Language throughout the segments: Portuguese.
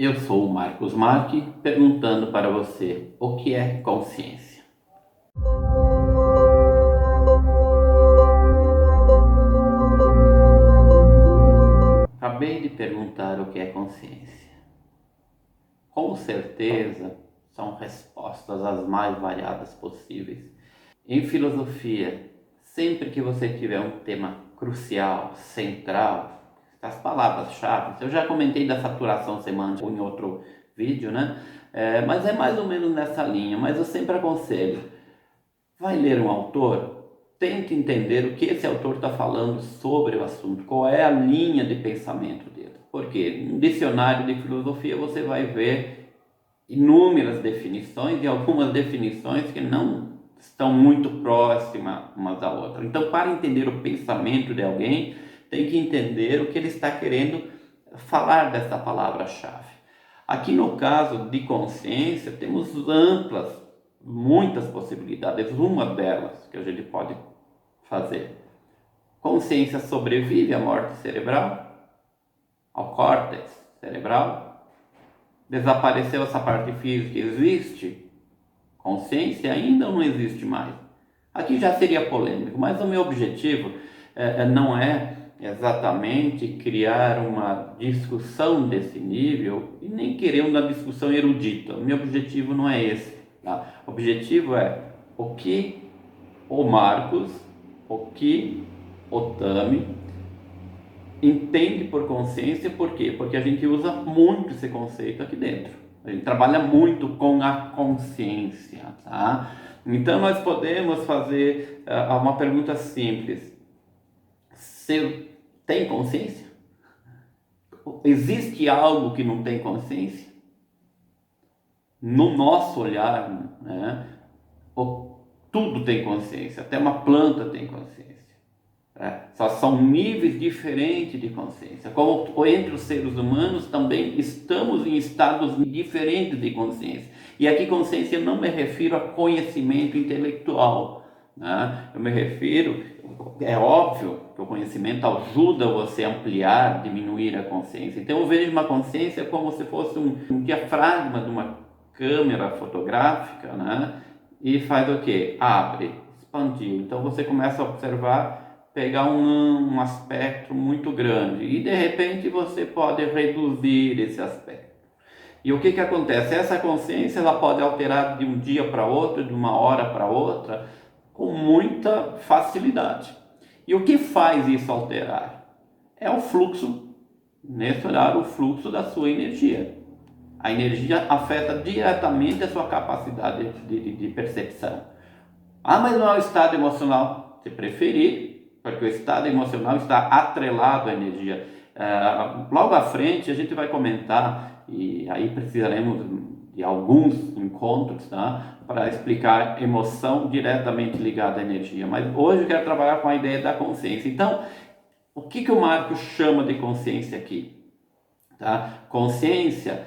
Eu sou o Marcos Marque, perguntando para você o que é consciência. Acabei de perguntar o que é consciência. Com certeza, são respostas as mais variadas possíveis. Em filosofia, sempre que você tiver um tema crucial, central, as palavras-chave, eu já comentei da saturação semântica em outro vídeo, né? Mas é mais ou menos nessa linha, mas eu sempre aconselho, vai ler um autor, tente entender o que esse autor está falando sobre o assunto, qual é a linha de pensamento dele. Porque no dicionário de filosofia você vai ver inúmeras definições e algumas definições que não estão muito próximas umas da outra. Então, para entender o pensamento de alguém, tem que entender o que ele está querendo falar dessa palavra-chave. Aqui no caso de consciência, temos muitas possibilidades. Uma delas que a gente pode fazer: consciência sobrevive à morte cerebral, ao córtex cerebral? Desapareceu essa parte física, existe? Consciência ainda ou não existe mais? Aqui já seria polêmico, mas o meu objetivo não é exatamente criar uma discussão desse nível e nem querer uma discussão erudita. O meu objetivo não é esse. Tá? O objetivo é o que o Marcos, o que o Tami entende por consciência. Por quê? Porque a gente usa muito esse conceito aqui dentro. A gente trabalha muito com a consciência, tá? Então nós podemos fazer uma pergunta simples: você tem consciência? Existe algo que não tem consciência? No nosso olhar, né, tudo tem consciência, até uma planta tem consciência. Só são níveis diferentes de consciência. Como entre os seres humanos também estamos em estados diferentes de consciência. E aqui consciência não me refiro a conhecimento intelectual, né? Eu me refiro, é óbvio que o conhecimento ajuda você a ampliar, diminuir a consciência. Então eu vejo uma consciência como se fosse um diafragma de uma câmera fotográfica, né? E faz o quê? Abre, expandir. Então você começa a observar, pegar um aspecto muito grande e de repente você pode reduzir esse aspecto. E o que acontece? Essa consciência ela pode alterar de um dia para outro, de uma hora para outra, com muita facilidade. E o que faz isso alterar? É o fluxo, nesse horário, o fluxo da sua energia. A energia afeta diretamente a sua capacidade de percepção. Ah, mas não é o estado emocional. Se preferir, porque o estado emocional está atrelado à energia. Logo à frente a gente vai comentar, e aí precisaremos de alguns encontros, tá? Para explicar emoção diretamente ligada à energia. Mas hoje eu quero trabalhar com a ideia da consciência. Então, o que o Marcos chama de consciência aqui? Tá? Consciência,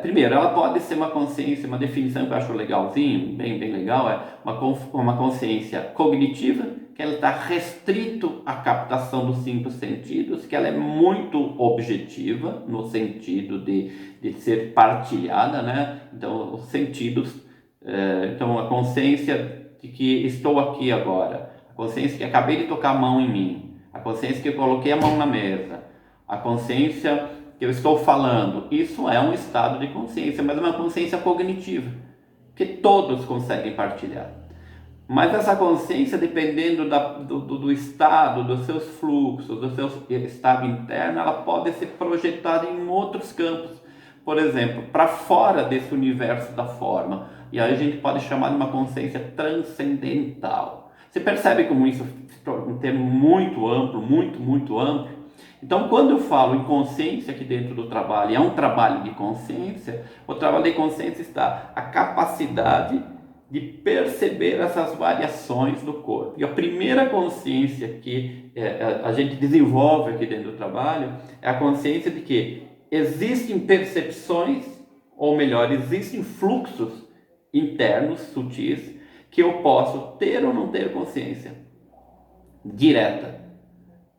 primeiro, ela pode ser uma consciência, uma definição que eu acho legalzinho, bem legal, é uma consciência cognitiva, que ela está restrito à captação dos 5 sentidos, que ela é muito objetiva, no sentido de ser partilhada, né? Então, os sentidos, então a consciência de que estou aqui agora, a consciência que acabei de tocar a mão em mim, a consciência que eu coloquei a mão na mesa, a consciência que eu estou falando, isso é um estado de consciência, mas é uma consciência cognitiva, que todos conseguem partilhar. Mas essa consciência, dependendo do estado, dos seus fluxos, do seu estado interno, ela pode ser projetada em outros campos. Por exemplo, para fora desse universo da forma. E aí a gente pode chamar de uma consciência transcendental. Você percebe como isso é um termo muito amplo, muito amplo? Então, quando eu falo em consciência aqui dentro do trabalho, é um trabalho de consciência, o trabalho de consciência está a capacidade de perceber essas variações do corpo. E a primeira consciência que a gente desenvolve aqui dentro do trabalho é a consciência de que existem percepções, ou melhor, existem fluxos internos, sutis, que eu posso ter ou não ter consciência direta.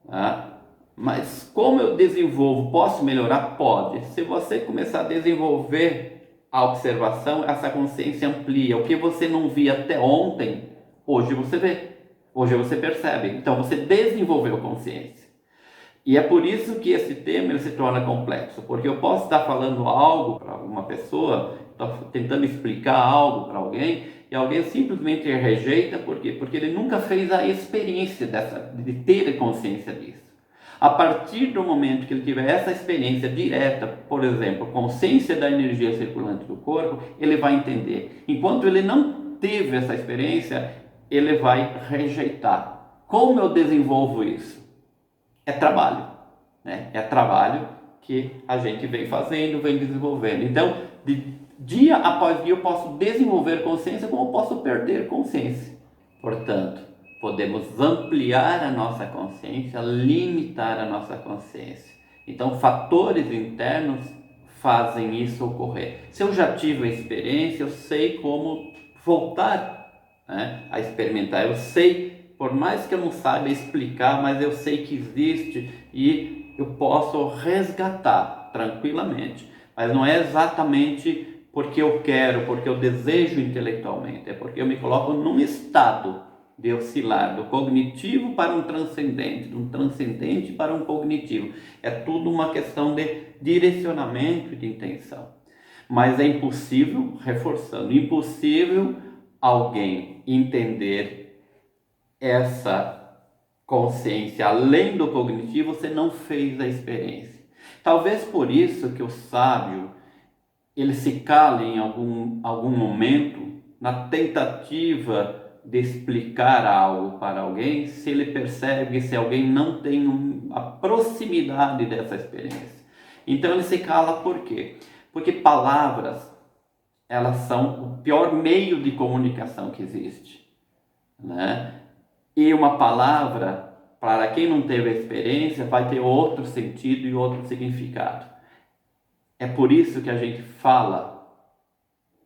Tá? Mas como eu desenvolvo, posso melhorar? Pode. Se você começar a desenvolver a observação, essa consciência amplia. O que você não via até ontem, hoje você vê. Hoje você percebe. Então você desenvolveu consciência. E é por isso que esse tema ele se torna complexo, porque eu posso estar falando algo para uma pessoa, estou tentando explicar algo para alguém, e alguém simplesmente rejeita, por quê? Porque ele nunca fez a experiência de ter consciência disso. A partir do momento que ele tiver essa experiência direta, por exemplo, consciência da energia circulante do corpo, ele vai entender. Enquanto ele não teve essa experiência, ele vai rejeitar. Como eu desenvolvo isso? É trabalho, né? É trabalho que a gente vem fazendo, vem desenvolvendo. Então, de dia após dia eu posso desenvolver consciência como eu posso perder consciência. Portanto, podemos ampliar a nossa consciência, limitar a nossa consciência. Então, fatores internos fazem isso ocorrer. Se eu já tive a experiência, eu sei como voltar, né, a experimentar. Eu sei, por mais que eu não saiba explicar, mas eu sei que existe e eu posso resgatar tranquilamente. Mas não é exatamente porque eu quero, porque eu desejo intelectualmente, é porque eu me coloco num estado de oscilar do cognitivo para um transcendente, do transcendente para um cognitivo. É tudo uma questão de direcionamento e de intenção. Mas é impossível, reforçando, impossível alguém entender essa consciência além do cognitivo, você não fez a experiência. Talvez por isso que o sábio ele se cala em algum momento na tentativa de explicar algo para alguém, se ele percebe se alguém não tem a proximidade dessa experiência. Então ele se cala por quê? Porque palavras, elas são o pior meio de comunicação que existe, né? E uma palavra, para quem não teve a experiência, vai ter outro sentido e outro significado. É por isso que a gente fala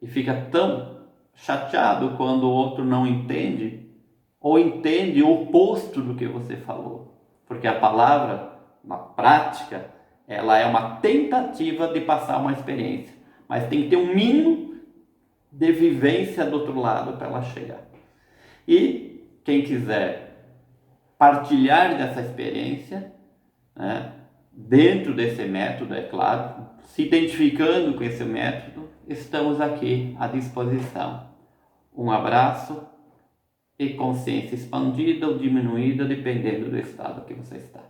e fica tão chateado quando o outro não entende ou entende o oposto do que você falou. Porque a palavra, na prática, ela é uma tentativa de passar uma experiência, mas tem que ter um mínimo de vivência do outro lado para ela chegar. E quem quiser partilhar dessa experiência, né, dentro desse método, é claro, se identificando com esse método, estamos aqui à disposição. Um abraço e consciência expandida ou diminuída, dependendo do estado que você está.